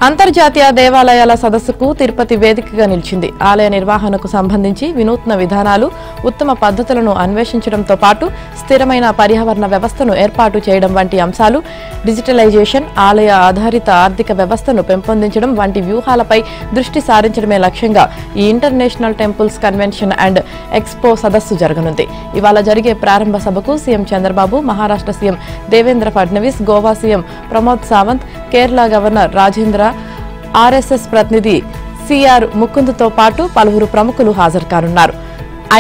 అంతర్జాతీయ దేవాలయాల సదస్సుకు తిరుపతి వేదికగా నిలిచింది. ఆలయ నిర్వహణకు సంబంధించి వినూత్న విధానాలు, ఉత్తమ పద్ధతులను అన్వేషించడంతో పాటు స్థిరమైన పర్యావరణ వ్యవస్థను ఏర్పాటు చేయడం వంటి అంశాలు, డిజిటలైజేషన్, ఆలయ ఆధారిత ఆర్థిక వ్యవస్థను పెంపొందించడం వంటి వ్యూహాలపై దృష్టి సారించడమే లక్ష్యంగా ఈ international temples convention and expo సదస్సు జరగనుంది. ఇవాళ జరిగే ప్రారంభ సభకు CM Chandrababu, Maharashtra CM Devendra Fadnavis, Goa CM Pramod Sawant, Kerala governor Rajendra, RSS ప్రతినిధి సిఆర్ ముకుంద్తో పాటు పలువురు ప్రముఖులు హాజరు కానున్నారు.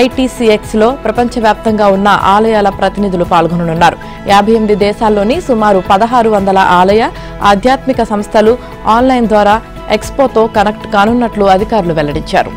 ఐటీసీఎక్స్ లో ప్రపంచవ్యాప్తంగా ఉన్న ఆలయాల ప్రతినిధులు పాల్గొననున్నారు. 58 దేశాల్లోని సుమారు 1600 ఆలయ, ఆధ్యాత్మిక సంస్థలు ఆన్లైన్ ద్వారా ఎక్స్పోతో కనెక్ట్ కానున్నట్లు అధికారులు వెల్లడించారు.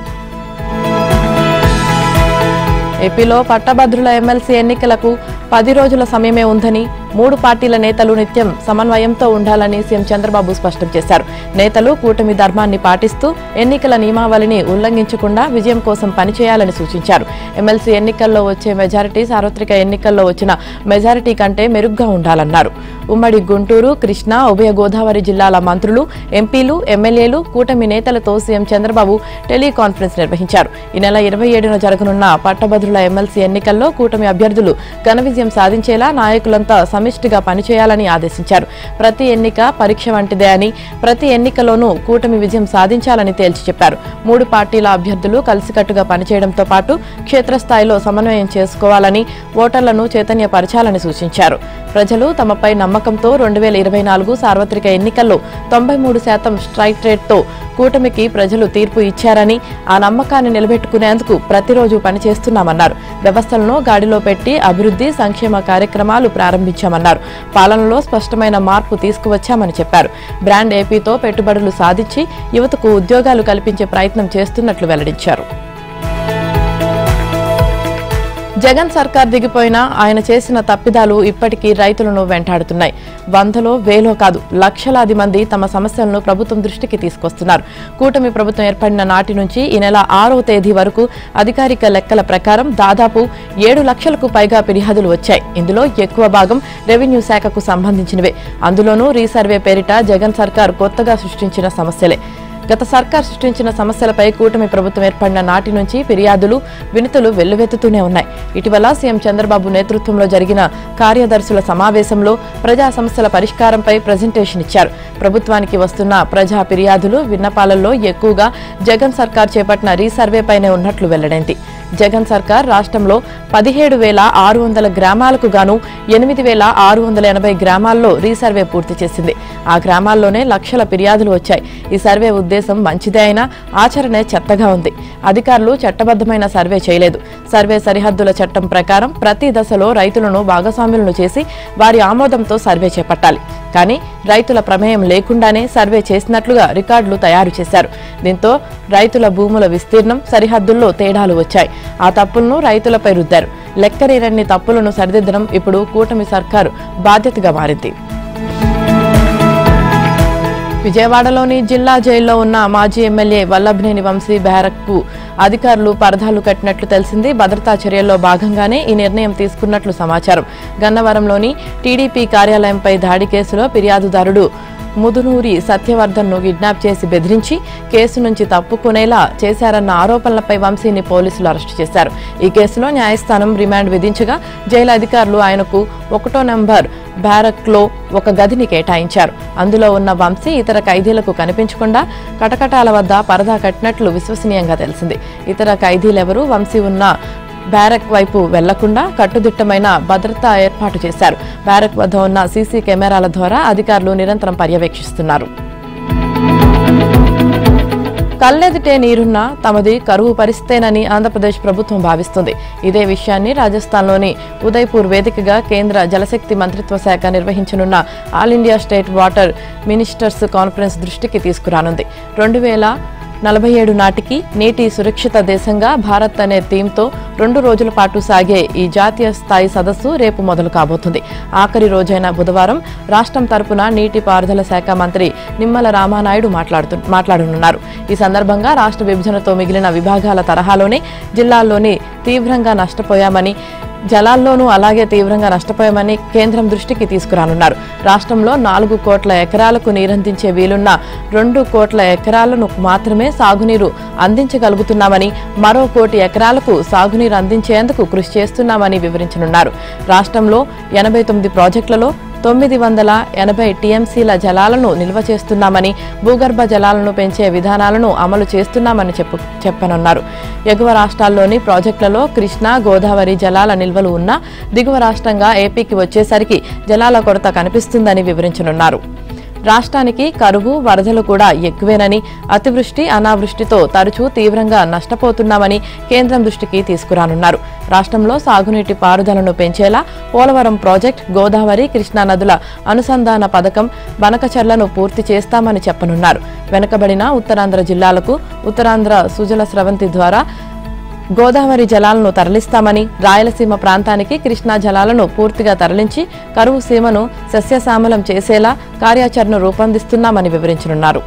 ఏపీలో పట్టభద్రుల ఎమ్మెల్సీ ఎన్నికలకు 10 రోజుల సమయమే ఉందని, 3 పార్టీల నేతలు నిత్యం సమన్వయంతో ఉండాలని సీఎం చంద్రబాబు స్పష్టం చేశారు. నేతలు కూటమి ధర్మాన్ని పాటిస్తూ ఎన్నికల నియమావళిని ఉల్లంఘించకుండా విజయం కోసం పనిచేయాలని సూచించారు. ఎమ్మెల్సీ ఎన్నికల్లో వచ్చే మెజారిటీ సార్వత్రిక ఎన్నికల్లో వచ్చిన మెజారిటీ కంటే మెరుగ్గా ఉండాలన్నారు. ఉమ్మడి గుంటూరు, కృష్ణా, ఉభయ గోదావరి జిల్లాల మంత్రులు, ఎంపీలు, ఎమ్మెల్యేలు, కూటమి నేతలతో సీఎం చంద్రబాబు టెలికాన్ఫరెన్స్ నిర్వహించారు. ఈ నెల 27న జరగనున్న పట్టభద్రుల ఎమ్మెల్సీ ఎన్నికల్లో కూటమి అభ్యర్థులు ఘన విజయం సాధించేలా నాయకులంతా సమిష్టిగా పనిచేయాలని ఆదేశించారు. ప్రతి ఎన్నిక పరీక్ష వంటిదే అని, ప్రతి ఎన్నికలోనూ కూటమి విజయం సాధించాలని తేల్చి చెప్పారు. 3 పార్టీల అభ్యర్థులు కలిసికట్టుగా పనిచేయడంతో పాటు క్షేత్రస్థాయిలో సమన్వయం చేసుకోవాలని, ఓటర్లను చైతన్యపరచాలని సూచించారు. ప్రజలు తమపై నమ్మకంతో 2024 సార్వత్రిక ఎన్నికల్లో 93% స్ట్రైక్ రేట్తో కూటమికి ప్రజలు తీర్పు ఇచ్చారని, ఆ నమ్మకాన్ని నిలబెట్టుకునేందుకు ప్రతిరోజు పనిచేస్తున్నామన్నారు. వ్యవస్థలను గాడిలో పెట్టి అభివృద్ధి, సంక్షేమ కార్యక్రమాలు ప్రారంభించామన్నారు. పాలనలో స్పష్టమైన మార్పు తీసుకువచ్చామని చెప్పారు. బ్రాండ్ ఏపీతో పెట్టుబడులు సాధించి యువతకు ఉద్యోగాలు కల్పించే ప్రయత్నం చేస్తున్నట్లు వెల్లడించారు. జగన్ సర్కార్ దిగిపోయినా ఆయన చేసిన తప్పిదాలు ఇప్పటికీ రైతులను వెంటాడుతున్నాయి. 100లో 1000లో కాదు, లక్షలాది మంది తమ సమస్యలను ప్రభుత్వం దృష్టికి తీసుకొస్తున్నారు. కూటమి ప్రభుత్వం ఏర్పడిన నాటి నుంచి ఈ నెల 6వ తేదీ వరకు అధికారిక లెక్కల ప్రకారం దాదాపు 7 లక్షలకు పైగా ఫిర్యాదులు వచ్చాయి. ఇందులో ఎక్కువ భాగం రెవెన్యూ శాఖకు సంబంధించినవే. అందులోనూ రీసర్వే పేరిట జగన్ సర్కార్ కొత్తగా సృష్టించిన సమస్యలే. గత సర్కార్ సృష్టించిన సమస్యలపై కూటమి ప్రభుత్వం ఏర్పడిన నాటి నుంచి ఫిర్యాదులు, వినతులు వెల్లువెత్తుతూనే ఉన్నాయి. ఇటీవల సీఎం చంద్రబాబు నేతృత్వంలో జరిగిన కార్యదర్శుల సమావేశంలో ప్రజా సమస్యల పరిష్కారంపై ప్రజెంటేషన్ ఇచ్చారు. ప్రభుత్వానికి వస్తున్న ప్రజా ఫిర్యాదులు, విన్నపాలలో ఎక్కువగా జగన్ సర్కార్ చేపట్టిన రీసర్వేపైనే ఉన్నట్లు వెల్లడైంది. జగన్ సర్కార్ రాష్ట్రంలో 17,600 గ్రామాలకు గాను 8,680 గ్రామాల్లో రీసర్వే పూర్తి చేసింది. ఆ గ్రామాల్లోనే లక్షల ఫిర్యాదులు వచ్చాయి. ఈ సర్వే ఉద్దేశం మంచిదే అయినా ఆచరణే చెత్తగా ఉంది. అధికారులు చట్టబద్దమైన సర్వే చేయలేదు. సర్వే సరిహద్దుల చట్టం ప్రకారం ప్రతి దశలో రైతులను భాగస్వాములను చేసి వారి ఆమోదంతో సర్వే చేపట్టాలి. కానీ రైతుల ప్రమేయం లేకుండానే సర్వే చేసినట్లుగా రికార్డులు తయారు చేశారు. దీంతో రైతుల భూముల విస్తీర్ణం, సరిహద్దుల్లో తేడాలు వచ్చాయి. ఆ తప్పులను రైతులపై రుద్దారు. లెక్కలేనన్ని తప్పులను సరిదిద్దడం ఇప్పుడు కూటమి సర్కారు బాధ్యతగా మారింది. విజయవాడలోని జిల్లా జైల్లో ఉన్న మాజీ ఎమ్మెల్యే వల్లభనేని వంశీ బ్యారక్కు అధికారులు పరదాలు కట్టినట్లు తెలిసింది. భద్రతా చర్యల్లో భాగంగానే ఈ నిర్ణయం తీసుకున్నట్లు సమాచారం. గన్నవరంలోని టీడీపీ కార్యాలయంపై దాడి కేసులో ఫిర్యాదుదారుడు ముదునూరి సత్యవర్ధన్ ను కిడ్నాప్ చేసి బెదిరించి కేసు నుంచి తప్పుకునేలా చేశారన్న ఆరోపణలపై వంశీని పోలీసులు అరెస్టు చేశారు. ఈ కేసులో న్యాయస్థానం రిమాండ్ విధించగా జైలు అధికారులు ఆయనకు 1వ నంబర్ బ్యారక్లో ఒక గదిని కేటాయించారు. అందులో ఉన్న వంశీ ఇతర ఖైదీలకు కనిపించకుండా కటకటాల వద్ద పరదా కట్టినట్లు విశ్వసనీయంగా తెలిసింది. ఇతర ఖైదీలెవరూ వంశీ ఉన్న బ్యారక్ వైపు వెళ్లకుండా కట్టుదిట్టమైన భద్రతా ఏర్పాటు చేశారు. బ్యారక్ వద్ద ఉన్న సీసీ కెమెరాల ద్వారా అధికారులు నిరంతరం పర్యవేక్షిస్తున్నారు. కళ్ళెదిటే నీరున్నా తమది కరువు పరిస్థితేనని ఆంధ్రప్రదేశ్ ప్రభుత్వం భావిస్తుంది. ఇదే విషయాన్ని రాజస్థాన్లోని ఉదయ్పూర్ వేదికగా కేంద్ర జలశక్తి మంత్రిత్వ శాఖ నిర్వహించనున్న all India state water ministers conference దృష్టికి తీసుకురానుంది. 2047 నాటికి నీటి సురక్షిత దేశంగా భారత్ అనే థీమ్తో 2 రోజుల పాటు సాగే ఈ జాతీయ స్థాయి సదస్సు రేపు మొదలు కాబోతుంది. ఆఖరి రోజైన బుధవారం రాష్ట్రం తరపున నీటిపారుదల శాఖ మంత్రి నిమ్మల రామానాయుడు మాట్లాడనున్నారు. ఈ సందర్భంగా రాష్ట్ర విభజనతో మిగిలిన విభాగాల తరహాలోనే జిల్లాల్లోని తీవ్రంగా నష్టపోయామని, జలాల్లోనూ అలాగే తీవ్రంగా నష్టపోయామని కేంద్రం దృష్టికి తీసుకురానున్నారు. రాష్ట్రంలో 4 కోట్ల ఎకరాలకు నీరందించే వీలున్న 2 కోట్ల ఎకరాలను మాత్రమే సాగునీరు అందించగలుగుతున్నామని, మరో 1 కోటి ఎకరాలకు సాగునీరు అందించేందుకు కృషి చేస్తున్నామని వివరించనున్నారు. రాష్ట్రంలో 89 ప్రాజెక్టులలో 980 టీఎంసీల జలాలను నిల్వ చేస్తున్నామని, భూగర్భ జలాలను పెంచే విధానాలను అమలు చేస్తున్నామని చెప్పనున్నారు. ఎగువ రాష్ట్రాల్లోని ప్రాజెక్టులలో కృష్ణా, గోదావరి జలాల నిల్వలు ఉన్నా దిగువ రాష్ట్రంగా ఏపీకి వచ్చేసరికి జలాల కొరత కనిపిస్తుందని వివరించనున్నారు. రాష్ట్రానికి కరువు, వరదలు కూడా ఎక్కువేనని, అతివృష్టి, అనావృష్టితో తరచూ తీవ్రంగా నష్టపోతున్నామని కేంద్రం దృష్టికి తీసుకురానున్నారు. రాష్ట్రంలో సాగునీటి పారుదలను పెంచేలా పోలవరం ప్రాజెక్టు, గోదావరి, కృష్ణా నదుల అనుసంధాన పథకం, బనకచర్లను పూర్తి చేస్తామని చెప్పనున్నారు. వెనుకబడిన ఉత్తరాంధ్ర జిల్లాలకు ఉత్తరాంధ్ర సుజల స్రవంతి ద్వారా గోదావరి జలాలను తరలిస్తామని, రాయలసీమ ప్రాంతానికి కృష్ణా జలాలను పూర్తిగా తరలించి కరువు సీమను సస్యశ్యామలం చేసేలా కార్యాచరణ రూపొందిస్తున్నామని వివరించనున్నారు.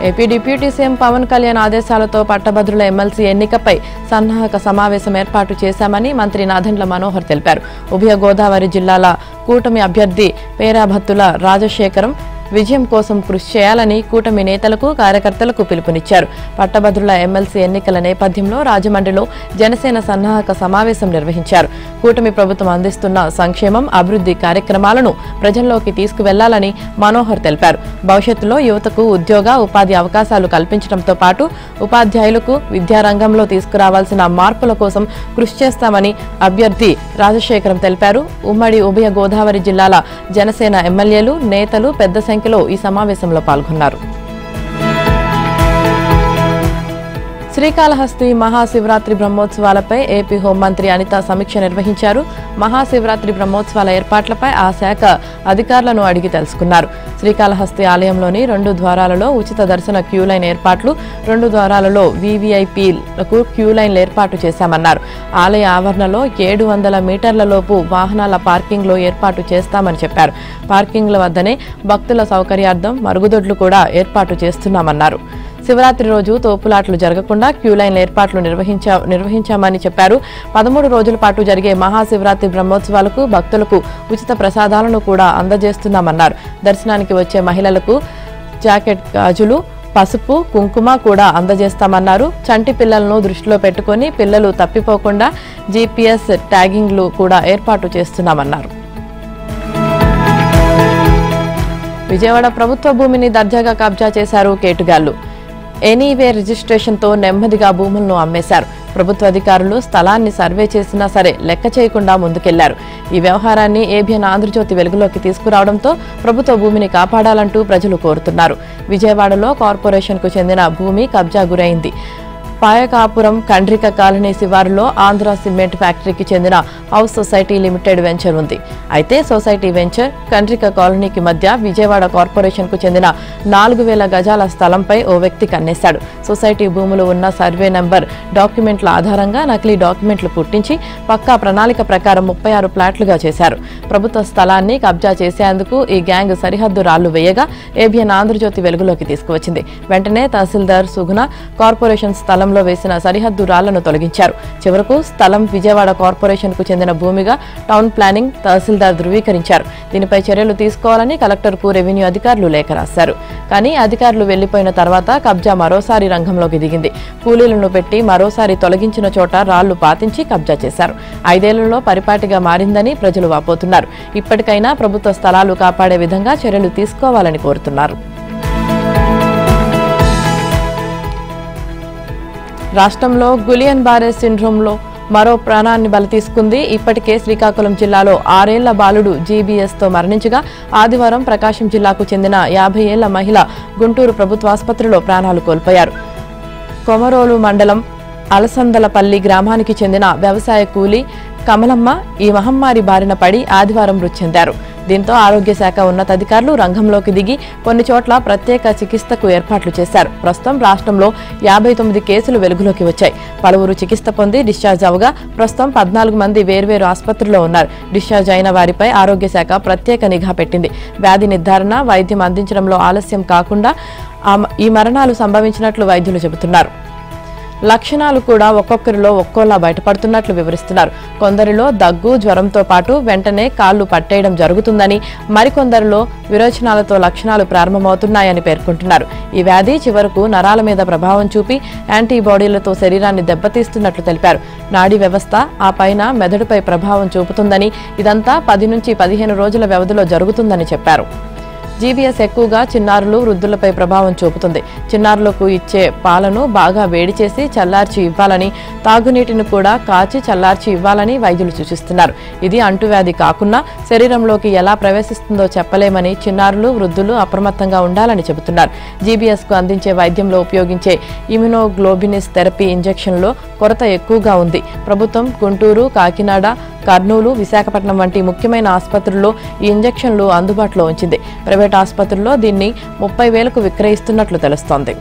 AP deputy CM Pavan Kalyan ఆదేశాలతో పట్టభద్రుల ఎమ్మెల్సీ ఎన్నికపై సన్నాహక సమావేశం ఏర్పాటు చేశామని మంత్రి నాదెండ్ల మనోహర్ తెలిపారు. ఉభయ గోదావరి జిల్లాల కూటమి అభ్యర్థి పేరాభత్తుల రాజశేఖరం విజయం కోసం కృషి చేయాలని కూటమి నేతలకు, కార్యకర్తలకు పిలుపునిచ్చారు. పట్టభద్రుల ఎమ్మెల్సీ ఎన్నికల నేపథ్యంలో రాజమండ్రిలో జనసేన సన్నాహక సమావేశం నిర్వహించారు. కూటమి ప్రభుత్వం అందిస్తున్న సంక్షేమం, అభివృద్ధి కార్యక్రమాలను ప్రజల్లోకి తీసుకువెళ్లాలని మనోహర్ తెలిపారు. భవిష్యత్తులో యువతకు ఉద్యోగ, ఉపాధి అవకాశాలు కల్పించడంతో పాటు ఉపాధ్యాయులకు విద్యారంగంలో తీసుకురావాల్సిన మార్పుల కోసం కృషి చేస్తామని అభ్యర్థి రాజశేఖరం తెలిపారు. ఉమ్మడి ఉభయ గోదావరి జిల్లాల జనసేన ఎమ్మెల్యేలు, నేతలు పెద్ద సంఖ్యలో ఈ సమావేశంలో పాల్గొన్నారు. శ్రీకాళహస్తి మహాశివరాత్రి బ్రహ్మోత్సవాలపై ఏపీ హోంమంత్రి అనిత సమీక్ష నిర్వహించారు. మహాశివరాత్రి బ్రహ్మోత్సవాల ఏర్పాట్లపై ఆ శాఖ అధికారులను అడిగి తెలుసుకున్నారు. శ్రీకాళహస్తి ఆలయంలోని 2 ద్వారాలలో ఉచిత దర్శన క్యూలైన్ ఏర్పాట్లు, 2 ద్వారాలలో వీవీఐపీలకు క్యూలైన్లు ఏర్పాటు చేశామన్నారు. ఆలయ ఆవరణలో 700 మీటర్ల లోపు వాహనాల పార్కింగ్లో ఏర్పాటు చేస్తామని చెప్పారు. పార్కింగ్ల వద్దనే భక్తుల సౌకర్యార్థం మరుగుదొడ్లు కూడా ఏర్పాటు చేస్తున్నామన్నారు. శివరాత్రి రోజు తోపులాట్లు జరగకుండా క్యూలైన్ ఏర్పాట్లు నిర్వహించామని చెప్పారు. 13 రోజుల పాటు జరిగే మహాశివరాత్రి బ్రహ్మోత్సవాలకు భక్తులకు ఉచిత ప్రసాదాలను కూడా అందజేస్తున్నామన్నారు. దర్శనానికి వచ్చే మహిళలకు జాకెట్, గాజులు, పసుపు, కుంకుమ కూడా అందజేస్తామన్నారు. చంటి పిల్లలను దృష్టిలో పెట్టుకుని పిల్లలు తప్పిపోకుండా జీపీఎస్ ట్యాగింగ్లు కూడా ఏర్పాటు చేస్తున్నామన్నారు. విజయవాడ ప్రభుత్వ భూమిని దర్జాగా కబ్జా చేశారు కేటుగాళ్లు. ఎనీవే రిజిస్ట్రేషన్తో నెమ్మదిగా భూములను అమ్మేశారు. ప్రభుత్వ అధికారులు స్థలాన్ని సర్వే చేసినా సరే లెక్క చేయకుండా ముందుకెళ్లారు. ఈ వ్యవహారాన్ని ఏబిఎన్ ఆంధ్రజ్యోతి వెలుగులోకి తీసుకురావడంతో ప్రభుత్వ భూమిని కాపాడాలంటూ ప్రజలు కోరుతున్నారు. విజయవాడలో కార్పొరేషన్కు చెందిన భూమి కబ్జా గురైంది. పాయకాపురం కండ్రిక కాలనీ శివారులో ఆంధ్ర సిమెంట్ ఫ్యాక్టరీకి చెందిన హౌస్ సొసైటీ లిమిటెడ్ వెంచర్ ఉంది. అయితే సొసైటీ వెంచర్, కండ్రిక కాలనీకి మధ్య విజయవాడ కార్పొరేషన్కు చెందిన 4000 గజాల స్థలంపై ఓ వ్యక్తి కన్నేశాడు. సొసైటీ భూములు ఉన్న సర్వే నెంబర్, డాక్యుమెంట్ల ఆధారంగా నకిలీ డాక్యుమెంట్లు పుట్టించి పక్కా ప్రణాళిక ప్రకారం 36 ప్లాట్లుగా చేశారు. ప్రభుత్వ స్థలాన్ని కబ్జా చేసేందుకు ఈ గ్యాంగ్ సరిహద్దు రాళ్లు వేయగా ఏబిఎన్ ఆంధ్రజ్యోతి వెలుగులోకి తీసుకువచ్చింది. వెంటనే తహసీల్దార్ సుగుణ కార్పొరేషన్ స్థలం వేసిన సరిహద్దు రాళ్లను తొలగించారు. చివరకు స్థలం విజయవాడ కార్పొరేషన్ కు చెందిన భూమిగా టౌన్ ప్లానింగ్ తహసీల్దార్ ధృవీకరించారు. దీనిపై చర్యలు తీసుకోవాలని కలెక్టర్కు రెవెన్యూ అధికారులు లేఖ రాశారు. కానీ అధికారులు వెళ్లిపోయిన తర్వాత కబ్జా మరోసారి రంగంలోకి దిగింది. కూలీలను పెట్టి మరోసారి తొలగించిన చోట రాళ్లు పాతించి కబ్జా చేశారు. 5 ఏళ్లలో పరిపాటిగా మారిందని ప్రజలు వాపోతున్నారు. ఇప్పటికైనా ప్రభుత్వ స్థలాలు కాపాడే విధంగా చర్యలు తీసుకోవాలని కోరుతున్నారు. రాష్ట్రంలో గులియన్ బారే సిండ్రోమ్లో మరో ప్రాణాన్ని బలి తీసుకుంది. ఇప్పటికే శ్రీకాకుళం జిల్లాలో 6 ఏళ్ల బాలుడు జీబీఎస్తో మరణించగా ఆదివారం ప్రకాశం జిల్లాకు చెందిన 50 ఏళ్ల మహిళ గుంటూరు ప్రభుత్వాసుపత్రిలో ప్రాణాలు కోల్పోయారు. కొమరోలు మండలం అలసందలపల్లి గ్రామానికి చెందిన వ్యవసాయ కూలీ కమలమ్మ ఈ మహమ్మారి బారిన పడి ఆదివారం మృతి చెందారు. దీంతో ఆరోగ్య శాఖ ఉన్నతాధికారులు రంగంలోకి దిగి కొన్ని చోట్ల ప్రత్యేక చికిత్సకు ఏర్పాట్లు చేశారు. ప్రస్తుతం రాష్ట్రంలో 59 కేసులు వెలుగులోకి వచ్చాయి. పలువురు చికిత్స పొంది డిశ్చార్జ్ అవగా ప్రస్తుతం 14 మంది వేర్వేరు ఆసుపత్రుల్లో ఉన్నారు. డిశ్చార్జ్ అయిన వారిపై ఆరోగ్య శాఖ ప్రత్యేక నిఘా పెట్టింది. వ్యాధి నిర్ధారణ, వైద్యం అందించడంలో ఆలస్యం కాకుండా ఈ మరణాలు సంభవించినట్లు వైద్యులు చెబుతున్నారు. లక్షణాలు కూడా ఒక్కొక్కరిలో ఒక్కోలా బయటపడుతున్నట్లు వివరిస్తున్నారు. కొందరిలో దగ్గు, జ్వరంతో పాటు వెంటనే కాళ్లు పట్టేయడం జరుగుతుందని, మరికొందరిలో విరోచనాలతో లక్షణాలు ప్రారంభమవుతున్నాయని పేర్కొంటున్నారు. ఈ వ్యాధి చివరకు నరాల మీద ప్రభావం చూపి యాంటీబాడీలతో శరీరాన్ని దెబ్బతీస్తున్నట్లు తెలిపారు. నాడీ వ్యవస్థ, ఆ పైన మెదడుపై ప్రభావం చూపుతుందని, ఇదంతా 10 నుంచి 15 రోజుల వ్యవధిలో జరుగుతుందని చెప్పారు. జీబీఎస్ ఎక్కువగా చిన్నారులు, వృద్ధులపై ప్రభావం చూపుతుంది. చిన్నారులకు ఇచ్చే పాలను బాగా వేడి చేసి చల్లార్చి ఇవ్వాలని, తాగునీటిని కూడా కాచి చల్లార్చి ఇవ్వాలని వైద్యులు సూచిస్తున్నారు. ఇది అంటువ్యాధి కాకుండా శరీరంలోకి ఎలా ప్రవేశిస్తుందో చెప్పలేమని చిన్నారులు, వృద్ధులు అప్రమత్తంగా ఉండాలని చెబుతున్నారు. జీబీఎస్కు అందించే వైద్యంలో ఉపయోగించే ఇమ్యునోగ్లోబినిస్ థెరపీ ఇంజెక్షన్లో కొరత ఎక్కువగా ఉంది. ప్రభుత్వం గుంటూరు, కాకినాడ, కర్నూలు, విశాఖపట్నం వంటి ముఖ్యమైన ఆసుపత్రుల్లో ఈ ఇంజెక్షన్లు అందుబాటులో ఉంచింది. ప్రైవేట్ ఆసుపత్రుల్లో దీన్ని 30,000కు విక్రయిస్తున్నట్లు తెలుస్తోంది.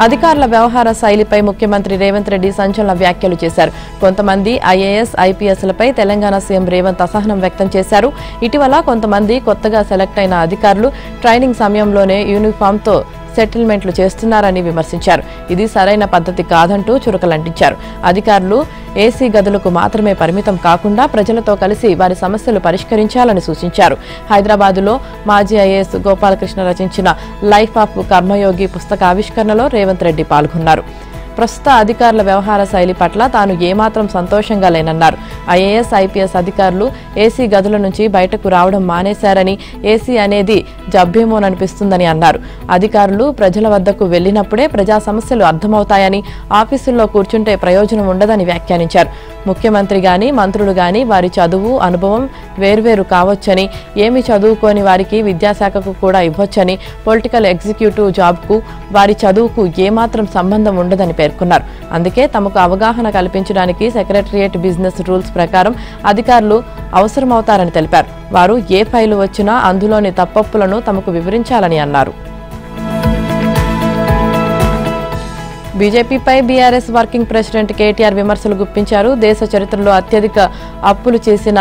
అధికారుల వ్యవహార శైలిపై ముఖ్యమంత్రి రేవంత్ రెడ్డి సంచలన వ్యాఖ్యలు చేశారు. కొంతమంది ఐఏఎస్, ఐపీఎస్లపై తెలంగాణ సీఎం రేవంత్ అసహనం వ్యక్తం చేశారు. ఇటీవల కొంతమంది కొత్తగా సెలెక్ట్ అయిన అధికారులు ట్రైనింగ్ సమయంలోనే యూనిఫామ్తో సెటిల్మెంట్లు చేస్తున్నారని విమర్శించారు. ఇది సరైన పద్ధతి కాదంటూ చురకలంటించారు. అధికారులు ఏసీ గదులకు మాత్రమే పరిమితం కాకుండా ప్రజలతో కలిసి వారి సమస్యలు పరిష్కరించాలని సూచించారు. హైదరాబాదులో మాజీ ఐఏఎస్ గోపాలకృష్ణ రచించిన లైఫ్ ఆఫ్ కర్మయోగి పుస్తక ఆవిష్కరణలో రేవంత్ రెడ్డి పాల్గొన్నారు. ప్రస్తుత అధికారుల వ్యవహార శైలి పట్ల తాను ఏమాత్రం సంతోషంగా లేనన్నారు. ఐఏఎస్, ఐపీఎస్ అధికారులు ఏసీ గదుల నుంచి బయటకు రావడం మానేశారని, ఏసీ అనేది జబ్బేమోననిపిస్తుందని అన్నారు. అధికారులు ప్రజల వద్దకు వెళ్లినప్పుడే ప్రజా సమస్యలు అర్థమవుతాయని, ఆఫీసుల్లో కూర్చుంటే ప్రయోజనం ఉండదని వ్యాఖ్యానించారు. ముఖ్యమంత్రి గాని, మంత్రులు గాని వారి చదువు, అనుభవం వేర్వేరు కావచ్చని, ఏమి చదువుకోని వారికి విద్యాశాఖకు కూడా ఇవ్వొచ్చని, పొలిటికల్ ఎగ్జిక్యూటివ్ జాబ్కు వారి చదువుకు ఏమాత్రం సంబంధం ఉండదని పేర్కొన్నారు. అందుకే తమకు అవగాహన కల్పించడానికి సెక్రటరియట్ బిజినెస్ రూల్స్ ప్రకారం అధికారులు అవసరమవుతారని తెలిపారు. వారు ఏ ఫైలు వచ్చినా అందులోని తప్పొప్పులను తమకు వివరించాలని అన్నారు. బీజేపీపై బీఆర్ఎస్ వర్కింగ్ ప్రెసిడెంట్ కేటీఆర్ విమర్శలు గుప్పించారు. దేశ చరిత్రలో అత్యధిక అప్పులు చేసిన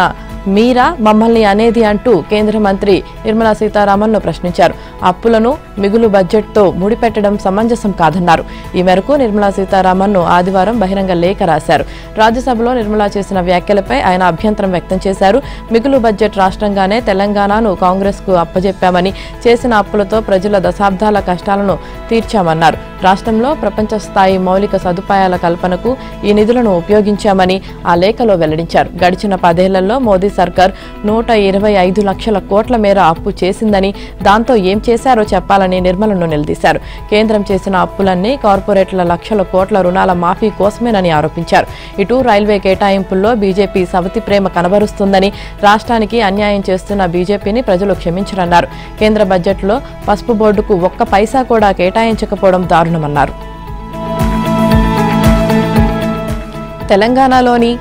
మీరా మమ్మల్ని అనేది అంటూ కేంద్ర మంత్రి నిర్మలా సీతారామన్ను ప్రశ్నించారు. అప్పులను మిగులు బడ్జెట్తో ముడిపెట్టడం సమంజసం కాదన్నారు. ఈ మేరకు నిర్మలా సీతారామన్ను ఆదివారం బహిరంగ లేఖ రాశారు. రాజ్యసభలో నిర్మలా చేసిన వ్యాఖ్యలపై ఆయన అభ్యంతరం వ్యక్తం చేశారు. మిగులు బడ్జెట్ రాష్ట్రంగానే తెలంగాణను కాంగ్రెస్కు అప్పజెప్పామని, చేసిన అప్పులతో ప్రజల దశాబ్దాల కష్టాలను తీర్చామన్నారు. రాష్ట్రంలో ప్రపంచ స్థాయి మౌలిక సదుపాయాల కల్పనకు ఈ నిధులను ఉపయోగించామని ఆ లేఖలో వెల్లడించారు. గడిచిన 10 ఏళ్లలో మోదీ సర్కార్ 125 లక్షల కోట్ల మేర అప్పు చేసిందని, దాంతో ఏం చేశారో చెప్పాలని నిర్మలను నిలదీశారు. కేంద్రం చేసిన అప్పులన్నీ కార్పొరేట్ల లక్షల కోట్ల రుణాల మాఫీ కోసమేనని ఆరోపించారు. ఇటు రైల్వే కేటాయింపుల్లో బీజేపీ సవతి ప్రేమ కనబరుస్తుందని, రాష్ట్రానికి అన్యాయం చేస్తున్న బీజేపీని ప్రజలు క్షమించరన్నారు. కేంద్ర బడ్జెట్లో పసుపు బోర్డుకు ఒక్క పైసా కూడా కేటాయించకపోవడం దారుణమన్నారు. తెలంగాణలోని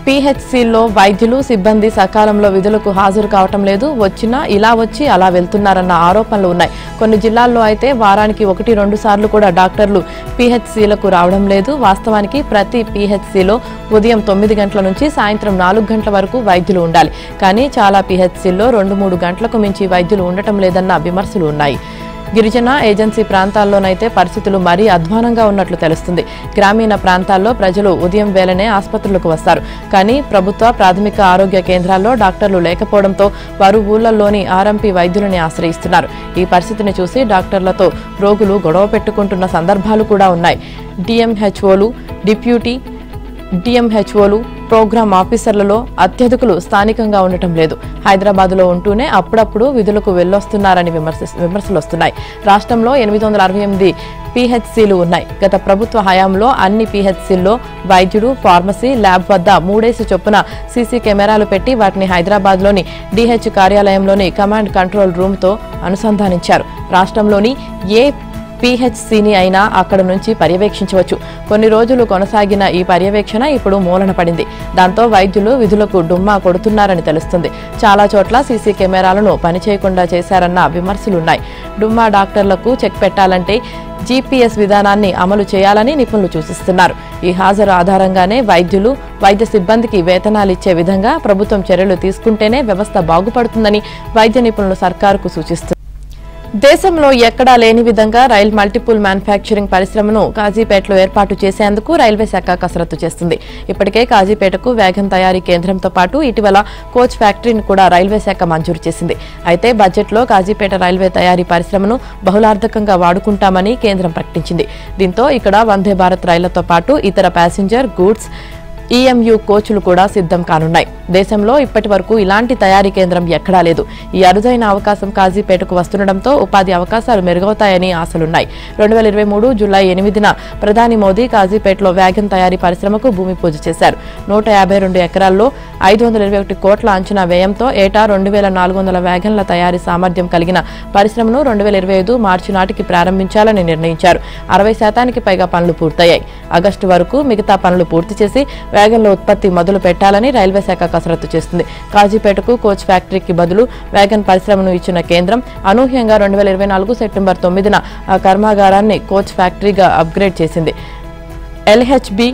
పీహెచ్సీల్లో వైద్యులు, సిబ్బంది సకాలంలో విధులకు హాజరు కావటం లేదు. వచ్చినా ఇలా వచ్చి అలా వెళ్తున్నారన్న ఆరోపణలు ఉన్నాయి. కొన్ని జిల్లాల్లో అయితే వారానికి 1-2 సార్లు కూడా డాక్టర్లు పీహెచ్సీలకు రావడం లేదు. వాస్తవానికి ప్రతి పీహెచ్సీలో ఉదయం 9 గంటల నుంచి సాయంత్రం 4 గంటల వరకు వైద్యులు ఉండాలి. కానీ చాలా పీహెచ్సీల్లో 2-3 గంటలకు మించి వైద్యులు ఉండటం లేదన్న విమర్శలు ఉన్నాయి. గిరిజన ఏజెన్సీ ప్రాంతాల్లోనైతే పరిస్థితులు మరీ అధ్వానంగా ఉన్నట్లు తెలుస్తుంది. గ్రామీణ ప్రాంతాల్లో ప్రజలు ఉదయం వేళనే ఆసుపత్రులకు వస్తారు. కానీ ప్రభుత్వ ప్రాథమిక ఆరోగ్య కేంద్రాల్లో డాక్టర్లు లేకపోవడంతో వారు ఊళ్లలోని ఆర్ఎంపీ వైద్యులని ఆశ్రయిస్తున్నారు. ఈ పరిస్థితిని చూసి డాక్టర్లతో రోగులు గొడవ పెట్టుకుంటున్న సందర్భాలు కూడా ఉన్నాయి. డిఎంహెచ్ఓలు, డిప్యూటీ డిఎంహెచ్ఓలు, ప్రోగ్రామ్ ఆఫీసర్లలో అత్యధికులు స్థానికంగా ఉండటం లేదు. హైదరాబాద్లో ఉంటూనే అప్పుడప్పుడు విధులకు వెళ్లొస్తున్నారని విమర్శలు వస్తున్నాయి. రాష్ట్రంలో 868 పీహెచ్సీలు ఉన్నాయి. గత ప్రభుత్వ హయాంలో అన్ని పీహెచ్సీల్లో వైద్యుడు, ఫార్మసీ, ల్యాబ్ వద్ద 3 చొప్పున సీసీ కెమెరాలు పెట్టి వాటిని హైదరాబాద్లోని డీహెచ్ కార్యాలయంలోని కమాండ్ కంట్రోల్ రూమ్తో అనుసంధానించారు. రాష్ట్రంలోని ఏ పీహెచ్సీని అయినా అక్కడ నుంచి పర్యవేక్షించవచ్చు. కొన్ని రోజులు కొనసాగిన ఈ పర్యవేక్షణ ఇప్పుడు మూలన పడింది. దాంతో వైద్యులు విధులకు డుమ్మా కొడుతున్నారని తెలుస్తుంది. చాలా చోట్ల సీసీ కెమెరాలను పనిచేయకుండా చేశారన్న విమర్శలున్నాయి. డుమ్మా డాక్టర్లకు చెక్ పెట్టాలంటే జీపీఎస్ విధానాన్ని అమలు చేయాలని నిపుణులు సూచిస్తున్నారు. ఈ హాజరు ఆధారంగానే వైద్యులు, వైద్య సిబ్బందికి వేతనాలిచ్చే విధంగా ప్రభుత్వం చర్యలు తీసుకుంటేనే వ్యవస్థ బాగుపడుతుందని వైద్య నిపుణులు సర్కారుకు సూచిస్తున్నారు. దేశంలో ఎక్కడా లేని విధంగా రైల్ మల్టిపుల్ మ్యానుఫ్యాక్చరింగ్ పరిశ్రమను కాజీపేటలో ఏర్పాటు చేసేందుకు రైల్వే శాఖ కసరత్తు చేస్తుంది. ఇప్పటికే కాజీపేటకు వ్యాగన్ తయారీ కేంద్రంతో పాటు ఇటీవల కోచ్ ఫ్యాక్టరీని కూడా రైల్వే శాఖ మంజూరు చేసింది. అయితే బడ్జెట్లో కాజీపేట రైల్వే తయారీ పరిశ్రమను బహుళార్థకంగా వాడుకుంటామని కేంద్రం ప్రకటించింది. దీంతో ఇక్కడ వందే భారత్ రైళ్లతో పాటు ఇతర ప్యాసింజర్ గూడ్స్ ఈఎంయూ కోచ్లు కూడా సిద్ధం కానున్నాయి. దేశంలో ఇప్పటి వరకు ఇలాంటి తయారీ కేంద్రం ఎక్కడా లేదు. ఈ అరుదైన అవకాశం కాజీపేటకు వస్తుండటంతో ఉపాధి అవకాశాలు మెరుగవుతాయని ఆశలున్నాయి. 2023 జూలై 8న ప్రధాని మోదీ కాజీపేటలో వ్యాగన్ తయారీ పరిశ్రమకు భూమి పూజ చేశారు. 152 ఎకరాల్లో 521 కోట్ల అంచనా వ్యయంతో ఏటా 2400 వ్యాగన్ల తయారీ సామర్థ్యం కలిగిన పరిశ్రమను 2025 మార్చి నాటికి ప్రారంభించాలని నిర్ణయించారు. 60% పైగా పనులు పూర్తయ్యాయి. ఆగస్టు వరకు మిగతా పనులు పూర్తి చేసి వ్యాగన్ల ఉత్పత్తి మొదలు పెట్టాలని రైల్వే శాఖ కసరత్తు చేస్తుంది. కాజీపేటకు కోచ్ ఫ్యాక్టరీకి బదులు వ్యాగన్ పరిశ్రమను ఇచ్చిన కేంద్రం అనూహ్యంగా 2024 సెప్టెంబర్ 9న ఆ కర్మాగారాన్ని కోచ్ ఫ్యాక్టరీగా అప్గ్రేడ్ చేసింది. ఎల్హెచ్బి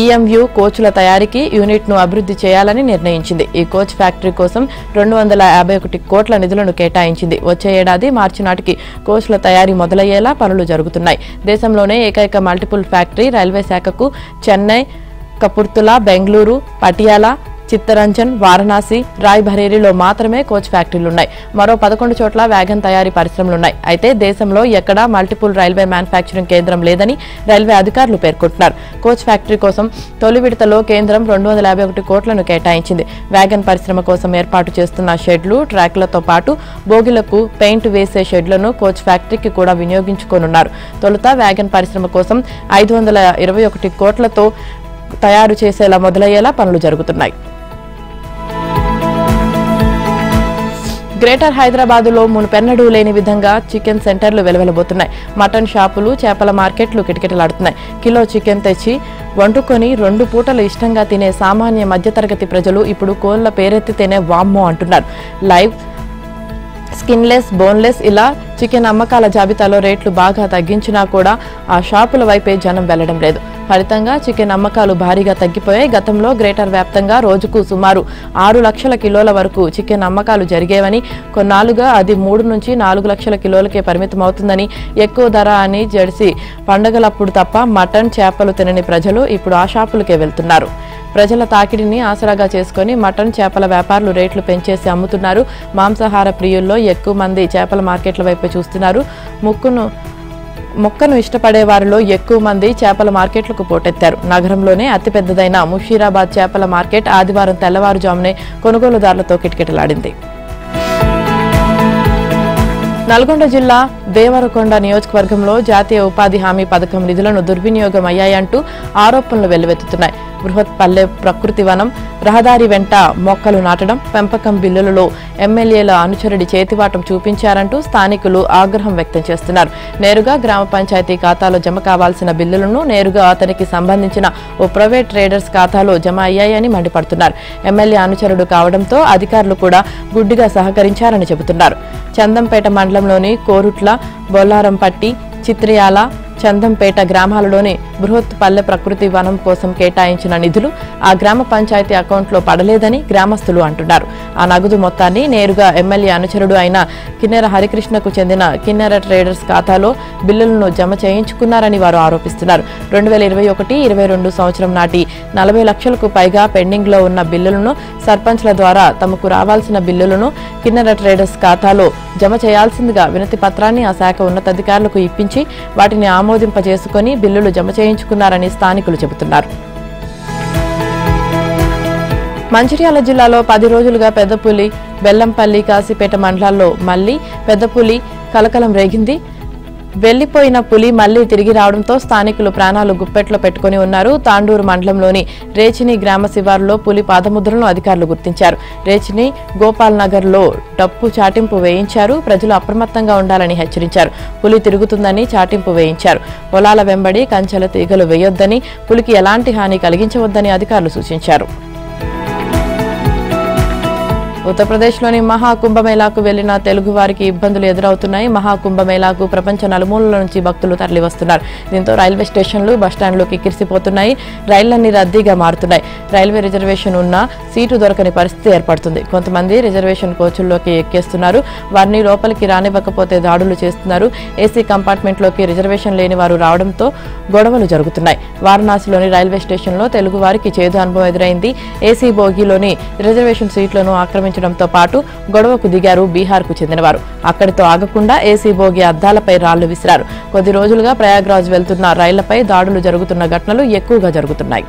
ఈఎంయూ కోచ్ల తయారీకి యూనిట్ను అభివృద్ధి చేయాలని నిర్ణయించింది. ఈ కోచ్ ఫ్యాక్టరీ కోసం 251 కోట్ల నిధులను కేటాయించింది. వచ్చే ఏడాది మార్చి నాటికి కోచ్ల తయారీ మొదలయ్యేలా పనులు జరుగుతున్నాయి. దేశంలోనే ఏకైక మల్టిపుల్ ఫ్యాక్టరీ రైల్వే శాఖకు చెన్నై, కపుర్తులా, బెంగళూరు, పటియాలా, చిత్తరంజన్, వారణాసి, రాయ్బరేలీలో మాత్రమే కోచ్ ఫ్యాక్టరీలున్నాయి. మరో 11 చోట్ల వ్యాగన్ తయారీ పరిశ్రమలున్నాయి. అయితే దేశంలో ఎక్కడా మల్టిపుల్ రైల్వే మ్యానుఫ్యాక్చరింగ్ కేంద్రం లేదని రైల్వే అధికారులు పేర్కొంటున్నారు. కోచ్ ఫ్యాక్టరీ కోసం తొలి విడతలో కేంద్రం 251 కోట్లను కేటాయించింది. వ్యాగన్ పరిశ్రమ కోసం ఏర్పాటు చేస్తున్న షెడ్లు, ట్రాక్లతో పాటు బోగిలకు పెయింట్ వేసే షెడ్లను కోచ్ ఫ్యాక్టరీకి కూడా వినియోగించుకోనున్నారు. తొలుత వ్యాగన్ పరిశ్రమ కోసం 521 కోట్లతో తయారు చేసేలా మొదలయ్యేలా పనులు జరుగుతున్నాయి. గ్రేటర్ హైదరాబాదులో మునుపెన్నడూ లేని విధంగా చికెన్ సెంటర్లు వెలువెలబోతున్నాయి. మటన్ షాపులు, చేపల మార్కెట్లు కిటకిటలాడుతున్నాయి. కిలో చికెన్ తెచ్చి వండుకొని 2 పూటలు ఇష్టంగా తినే సామాన్య మధ్యతరగతి ప్రజలు ఇప్పుడు కోళ్ల పేరెత్తితేనే వామ్మో అంటున్నారు. లైవ్, స్కిన్లెస్, బోన్లెస్ ఇలా చికెన్ అమ్మకాల జాబితాలో రేట్లు బాగా తగ్గించినా కూడా ఆ షాపుల వైపే జనం వెళ్లడం లేదు. ఫలితంగా చికెన్ అమ్మకాలు భారీగా తగ్గిపోయాయి. గతంలో గ్రేటర్ వ్యాప్తంగా రోజుకు సుమారు 6 లక్షల కిలోల వరకు చికెన్ అమ్మకాలు జరిగేవని, కొన్నాళ్లుగా అది 3 నుంచి 4 లక్షల కిలోలకే పరిమితమవుతుందని, ఎక్కువ ధర అని జెర్సీ పండగలప్పుడు తప్ప మటన్, చేపలు తినని ప్రజలు ఇప్పుడు ఆ షాపులకే వెళ్తున్నారు. ప్రజల తాకిడిని ఆసరాగా చేసుకుని మటన్, చేపల వ్యాపారులు రేట్లు పెంచేసి అమ్ముతున్నారు. మాంసాహార ప్రియుల్లో ఎక్కువ మంది చేపల మార్కెట్ల వైపు చూస్తున్నారు. మొక్కను ఇష్టపడే వారిలో ఎక్కువ మంది చేపల మార్కెట్లకు పోటెత్తారు. నగరంలోనే అతిపెద్దదైన ముషీరాబాద్ చేపల మార్కెట్ ఆదివారం తెల్లవారుజామునే కొనుగోలుదారులతో కిటకిటలాడింది. నల్గొండ జిల్లా దేవరకొండ నియోజకవర్గంలో జాతీయ ఉపాధి హామీ పథకం నిధులను దుర్వినియోగం అయ్యాయంటూ ఆరోపణలు వెల్లువెత్తుతున్నాయి. బృహత్ పల్లె ప్రకృతి వనం, రహదారి వెంట మొక్కలు నాటడం, పెంపకం బిల్లులలో ఎమ్మెల్యేల అనుచరుడి చేతివాటం చూపించారంటూ స్థానికులు ఆగ్రహం వ్యక్తం చేస్తున్నారు. నేరుగా గ్రామ పంచాయతీ ఖాతాలో జమ కావాల్సిన బిల్లులను నేరుగా అతనికి సంబంధించిన ఓ ప్రైవేట్ ట్రేడర్స్ ఖాతాలో జమ అయ్యాయని మండిపడుతున్నారు. ఎమ్మెల్యే అనుచరుడు కావడంతో అధికారులు కూడా గుడ్డిగా సహకరించారని చెబుతున్నారు. చందంపేట మండలంలోని కోరుట్ల, బొల్లారంపట్టి, చిత్రియాల, చందంపేట గ్రామాలలోని బృహత్ పల్లె ప్రకృతి వనం కోసం కేటాయించిన నిధులు ఆ గ్రామ పంచాయతీ అకౌంట్లో పడలేదని గ్రామస్తులు అంటున్నారు. ఆ నగదు మొత్తాన్ని నేరుగా ఎమ్మెల్యే అనుచరుడు అయిన కిన్నెర హరికృష్ణకు చెందిన కిన్నెర ట్రేడర్స్ ఖాతాలో బిల్లులను జమ చేయించుకున్నారని వారు ఆరోపిస్తున్నారు. 2021-22 సంవత్సరం నాటి 40 లక్షలకు పైగా పెండింగ్లో ఉన్న బిల్లులను సర్పంచ్ల ద్వారా తమకు రావాల్సిన బిల్లులను కిన్నెర ట్రేడర్స్ ఖాతాలో జమ చేయాల్సిందిగా వినతి పత్రాన్ని ఆ శాఖ ఉన్నతాధికారులకు ఇప్పించి వాటిని ఆమోదింపజేసుకుని బిల్లులు జమ చేయించుకున్నారని స్థానికులు చెబుతున్నారు. మంచిర్యాల జిల్లాలో 10 రోజులుగా పెద్దపులి, బెల్లంపల్లి, కాశీపేట మండలాల్లో మళ్లీ పెద్దపులి కలకలం రేగింది. వెళ్లిపోయిన పులి మళ్లీ తిరిగి రావడంతో స్థానికులు ప్రాణాలు గుప్పెట్లో పెట్టుకుని ఉన్నారు. తాండూరు మండలంలోని రేచిని గ్రామ శివారులో పులి పాదముద్రలను అధికారులు గుర్తించారు. రేచిని గోపాల్ నగర్ లో డప్పు చాటింపు వేయించారు. ప్రజలు అప్రమత్తంగా ఉండాలని హెచ్చరించారు. పులి తిరుగుతుందని చాటింపు వేయించారు. పొలాల వెంబడి కంచెల తీగలు వేయొద్దని, పులికి ఎలాంటి హాని కలిగించవద్దని అధికారులు సూచించారు. ఉత్తరప్రదేశ్లోని మహాకుంభమేళాకు వెళ్లిన తెలుగు వారికి ఇబ్బందులు ఎదురవుతున్నాయి. మహాకుంభమేళాకు ప్రపంచ నలుమూలల నుంచి భక్తులు తరలివస్తున్నారు. దీంతో రైల్వే స్టేషన్లు బస్టాండ్లు కిక్కిరిసిపోతున్నాయి. రైళ్లన్నీ రద్దీగా మారుతున్నాయి. రైల్వే రిజర్వేషన్ ఉన్నా సీటు దొరకని పరిస్థితి ఏర్పడుతుంది. కొంతమంది రిజర్వేషన్ కోచుల్లోకి ఎక్కేస్తున్నారు. వారిని లోపలికి రానివ్వకపోతే దాడులు చేస్తున్నారు. ఏసీ కంపార్ట్మెంట్లోకి రిజర్వేషన్ లేని వారు రావడంతో గొడవలు జరుగుతున్నాయి. వారణాసిలోని రైల్వే స్టేషన్లో తెలుగు వారికి చేదు అనుభవం ఎదురైంది. ఏసీ బోగీలోని రిజర్వేషన్ సీట్లను ఆక్రమించడంతో పాటు గొడవకు దిగారు బీహార్కు చెందినవారు. అక్కడితో ఆగకుండా ఏసీ బోగి అద్దాలపై రాళ్లు విసిరారు. కొద్ది రోజులుగా ప్రయాగ్రాజ్ వెళ్తున్న రైళ్లపై దాడులు జరుగుతున్న ఘటనలు ఎక్కువగా జరుగుతున్నాయి.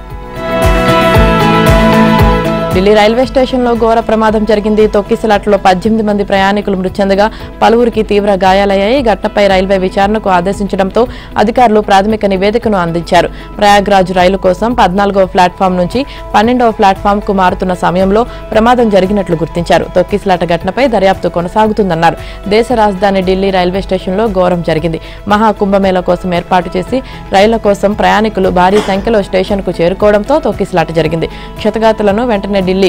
ఢిల్లీ రైల్వే స్టేషన్లో ఘోర ప్రమాదం జరిగింది. తొక్కిసలాటలో 18 మంది ప్రయాణికులు మృతి చెందగా పలువురికి తీవ్ర గాయాలయ్యాయి. ఘటనపై రైల్వే విచారణకు ఆదేశించడంతో అధికారులు ప్రాథమిక నివేదికను అందించారు. ప్రయాగ్రాజ్ రైలు కోసం 14వ ప్లాట్ఫామ్ నుంచి 12వ ప్లాట్ఫామ్కు మారుతున్న సమయంలో ప్రమాదం జరిగినట్లు గుర్తించారు. తొక్కిసలాట ఘటనపై దర్యాప్తు కొనసాగుతుందన్నారు. దేశ రాజధాని ఢిల్లీ రైల్వే స్టేషన్లో ఘోరం జరిగింది. మహాకుంభమేళ కోసం ఏర్పాటు చేసి రైళ్ల కోసం ప్రయాణికులు భారీ సంఖ్యలో స్టేషన్కు చేరుకోవడంతో తొక్కిసలాట జరిగింది. క్షతగాతులను వెంటనే ఢిల్లీ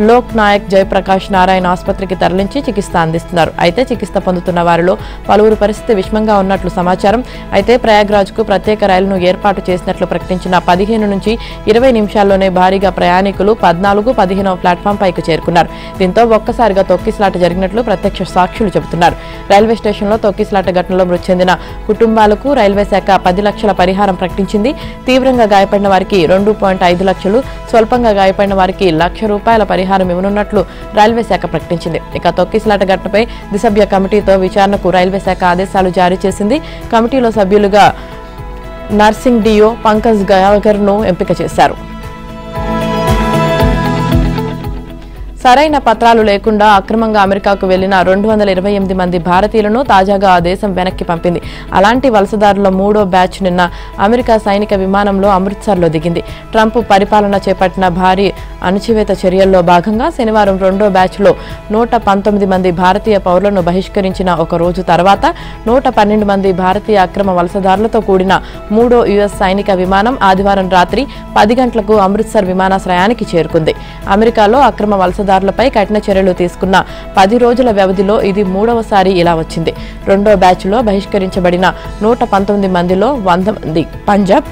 లోక్ నాయక్ జయప్రకాష్ నారాయణ ఆసుపత్రికి తరలించి చికిత్స అందిస్తున్నారు. అయితే చికిత్స పొందుతున్న వారిలో పలువురు పరిస్థితి విషమంగా ఉన్నట్లు సమాచారం. అయితే ప్రయాగ్రాజ్కు ప్రత్యేక రైలును ఏర్పాటు చేసినట్లు ప్రకటించిన 15 నుంచి 20 నిమిషాల్లోనే భారీగా ప్రయాణికులు 14, 15వ ప్లాట్ఫామ్ పైకి చేరుకున్నారు. దీంతో ఒక్కసారిగా తొక్కిసలాట జరిగినట్లు ప్రత్యక్ష సాక్షులు చెబుతున్నారు. రైల్వే స్టేషన్లో తొక్కిసలాట ఘటనలో మృతి చెందిన కుటుంబాలకు రైల్వే శాఖ 10 లక్షల పరిహారం ప్రకటించింది. తీవ్రంగా గాయపడిన వారికి 2.5 లక్షలు, స్వల్పంగా గాయపడిన వారికి ₹1,00,000 పరిహారం ఇవ్వనున్నట్లు రైల్వే శాఖ ప్రకటించింది. ఇక తొక్కిసలాట ఘటనపై ద్విసభ్య కమిటీతో విచారణకు రైల్వే శాఖ ఆదేశాలు జారీ చేసింది. కమిటీలో సభ్యులుగా నర్సింగ్ డియో, పంకజ్ గయాగర్ను ఎంపిక చేశారు. సరైన పత్రాలు లేకుండా అక్రమంగా అమెరికాకు వెళ్లిన 228 మంది భారతీయులను తాజాగా ఆ దేశం వెనక్కి పంపింది. అలాంటి వలసదారుల 3వ బ్యాచ్ నిన్న అమెరికా సైనిక విమానంలో అమృత్సర్లో దిగింది. ట్రంప్ పరిపాలన చేపట్టిన భారీ అణచివేత చర్యల్లో భాగంగా శనివారం 2వ బ్యాచ్లో 119 మంది భారతీయ పౌరులను బహిష్కరించిన ఒక రోజు తర్వాత 112 మంది భారతీయ అక్రమ వలసదారులతో కూడిన 3వ యుఎస్ సైనిక విమానం ఆదివారం రాత్రి 10 గంటలకు అమృత్సర్ విమానాశ్రయానికి చేరుకుంది. అమెరికాలో అక్రమ వలసదారులపై కఠిన చర్యలు తీసుకున్న 10 రోజుల వ్యవధిలో ఇది 3వసారి ఇలా వచ్చింది. 2వ బ్యాచ్లో బహిష్కరించబడిన 119 మందిలో 100 మంది పంజాబ్,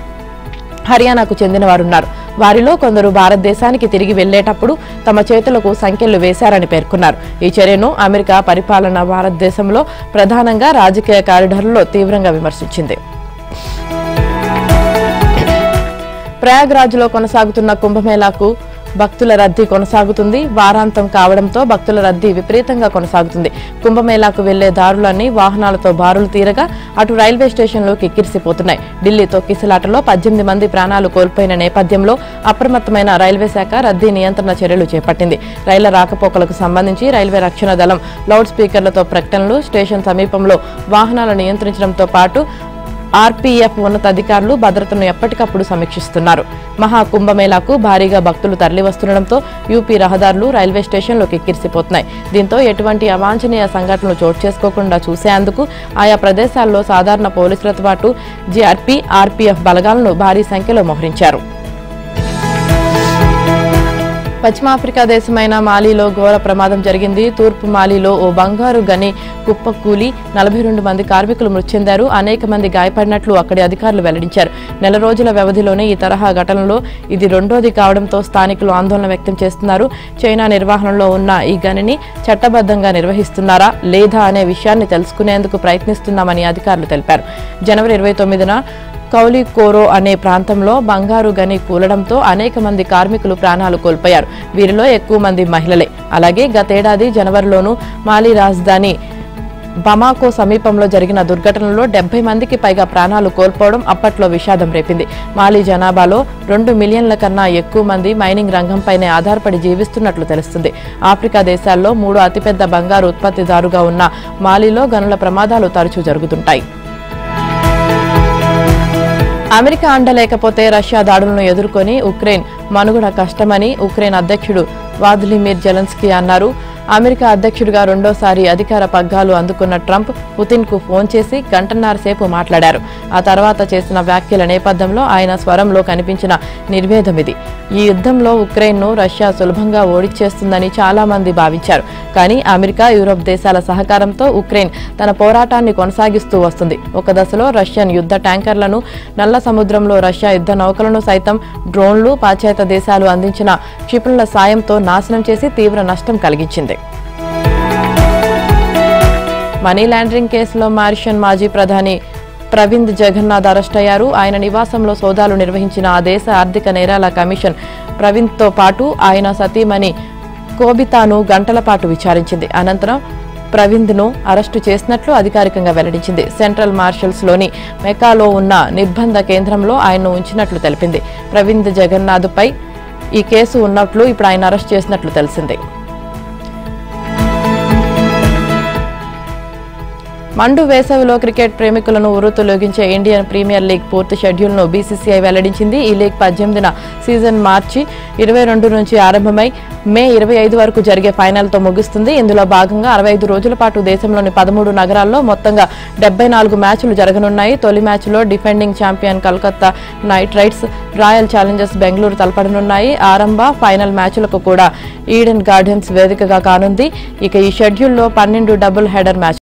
హర్యానాకు చెందినవారున్నారు. వారిలో కొందరు భారతదేశానికి తిరిగి వెళ్లేటప్పుడు తమ చేతులకు సంకెళ్లు వేశారని పేర్కొన్నారు. ఈ చర్యను అమెరికా పరిపాలన భారతదేశంలో ప్రధానంగా రాజకీయ కారిడార్లలో తీవ్రంగా విమర్శించింది. ప్రయాగ్రాజ్లో కొనసాగుతున్న కుంభమేళాకు భక్తుల రద్దీ కొనసాగుతుంది. వారాంతం కావడంతో భక్తుల రద్దీ విపరీతంగా కొనసాగుతుంది. కుంభమేళాకు వెళ్లే దారులన్నీ వాహనాలతో బారులు తీరగా అటు రైల్వే స్టేషన్లు కిక్కిరిసిపోతున్నాయి. ఢిల్లీ తొక్కిసలాటలో 18 మంది ప్రాణాలు కోల్పోయిన నేపథ్యంలో అప్రమత్తమైన రైల్వే శాఖ రద్దీ నియంత్రణ చర్యలు చేపట్టింది. రైళ్ల రాకపోకలకు సంబంధించి రైల్వే రక్షణ దళం లౌడ్ స్పీకర్లతో ప్రకటనలు, స్టేషన్ సమీపంలో వాహనాలను నియంత్రించడంతో పాటు ఆర్పీఎఫ్ ఉన్నతాధికారులు భద్రతను ఎప్పటికప్పుడు సమీక్షిస్తున్నారు. మహాకుంభమేళాకు భారీగా భక్తులు తరలివస్తుండటంతో యూపీ రహదారులు, రైల్వే స్టేషన్లు కిక్కిరిసిపోతున్నాయి. దీంతో ఎటువంటి అవాంఛనీయ సంఘటనలు చోటు చేసుకోకుండా చూసేందుకు ఆయా ప్రదేశాల్లో సాధారణ పోలీసులతో పాటు జీఆర్పీ, ఆర్పీఎఫ్ బలగాలను భారీ సంఖ్యలో మోహరించారు. పశ్చిమాఫ్రికా దేశమైన మాలీలో ఘోర ప్రమాదం జరిగింది. తూర్పు మాలీలో ఓ బంగారు గని కుప్పకూలి 42 మంది కార్మికులు మృతి చెందారు. అనేక మంది గాయపడినట్లు అక్కడి అధికారులు వెల్లడించారు. నెల రోజుల వ్యవధిలోనే ఈ తరహా ఘటనలో ఇది రెండోది కావడంతో స్థానికులు ఆందోళన వ్యక్తం చేస్తున్నారు. చైనా నిర్వహణలో ఉన్న ఈ గనిని చట్టబద్ధంగా నిర్వహిస్తున్నారా లేదా అనే విషయాన్ని తెలుసుకునేందుకు ప్రయత్నిస్తున్నామని అధికారులు తెలిపారు. జనవరి 29న కౌలికోరో అనే ప్రాంతంలో బంగారు గని కూలడంతో అనేక మంది కార్మికులు ప్రాణాలు కోల్పోయారు. వీరిలో ఎక్కువ మంది మహిళలే. అలాగే గతేడాది జనవరిలోనూ మాలీ రాజధాని బమాకో సమీపంలో జరిగిన దుర్ఘటనలో 70 మందికి పైగా ప్రాణాలు కోల్పోవడం అప్పట్లో విషాదం రేపింది. మాలీ జనాభాలో 2 మిలియన్ల కన్నా ఎక్కువ మంది మైనింగ్ రంగంపైనే ఆధారపడి జీవిస్తున్నట్లు తెలుస్తుంది. ఆఫ్రికా దేశాల్లో 3వ అతిపెద్ద బంగారు ఉత్పత్తిదారుగా ఉన్న మాలీలో గనుల ప్రమాదాలు తరచూ జరుగుతుంటాయి. అమెరికా అండ లేకపోతే రష్యా దాడులను ఎదుర్కొని ఉక్రెయిన్ మనుగడ కష్టమని ఉక్రెయిన్ అధ్యక్షుడు వ్లాదిమిర్ జెలెన్స్కీ అన్నారు. అమెరికా అధ్యక్షుడిగా రెండోసారి అధికార పగ్గాలు అందుకున్న ట్రంప్ పుతిన్కు ఫోన్ చేసి గంటన్నర సేపు మాట్లాడారు. ఆ తర్వాత చేసిన వ్యాఖ్యల నేపథ్యంలో ఆయన స్వరంలో కనిపించిన నిర్వేదం ఇది. ఈ యుద్ధంలో ఉక్రెయిన్ను రష్యా సులభంగా ఓడిచేస్తుందని చాలా మంది భావించారు. కానీ అమెరికా, యూరోప్ దేశాల సహకారంతో ఉక్రెయిన్ తన పోరాటాన్ని కొనసాగిస్తూ వస్తుంది. ఒక దశలో రష్యన్ యుద్ధ ట్యాంకర్లను, నల్ల సముద్రంలో రష్యా యుద్ధ నౌకలను సైతం డ్రోన్లు, పాశ్చాత్య దేశాలు అందించిన క్షిపణుల సాయంతో నాశనం చేసి తీవ్ర నష్టం కలిగించింది. మనీ లాండరింగ్ కేసులో మారిషస్ మాజీ ప్రధాని ప్రవింద్ జగన్నాథ్ అరెస్ట్ అయ్యారు. ఆయన నివాసంలో సోదాలు నిర్వహించిన ఆ దేశ ఆర్థిక నేరాల కమిషన్ ప్రవింద్తో పాటు ఆయన సతీమణి కోబితాను గంటల పాటు విచారించింది. అనంతరం ప్రవింద్ను అరెస్టు చేసినట్లు అధికారికంగా వెల్లడించింది. సెంట్రల్ మార్షల్స్లోని మెకాలో ఉన్న నిర్బంధ కేంద్రంలో ఆయన్ను ఉంచినట్లు తెలిపింది. ప్రవింద్ జగన్నాథ్పై ఈ కేసు ఉన్నట్లు ఇప్పుడు ఆయన అరెస్ట్ చేసినట్లు తెలిసింది. మండు వేసవిలో క్రికెట్ ప్రేమికులను ఉర్రూతలూగించే ఇండియన్ ప్రీమియర్ లీగ్ పూర్తి షెడ్యూల్ను బీసీసీఐ వెల్లడించింది. ఈ లీగ్ 18న సీజన్ మార్చి 22 నుంచి ఆరంభమై మే 25 వరకు జరిగే ఫైనల్తో ముగుస్తుంది. ఇందులో భాగంగా 65 రోజుల పాటు దేశంలోని 13 నగరాల్లో మొత్తంగా 74 మ్యాచ్లు జరగనున్నాయి. తొలి మ్యాచ్లో defending champion Kolkata knight riders, royal challengers Bengaluru తలపడనున్నాయి. ఆరంభ, ఫైనల్ మ్యాచ్లకు కూడా ఈడెన్ గార్డెన్స్ వేదికగా కానుంది. ఇక ఈ షెడ్యూల్లో 12 డబుల్ హెడర్ మ్యాచ్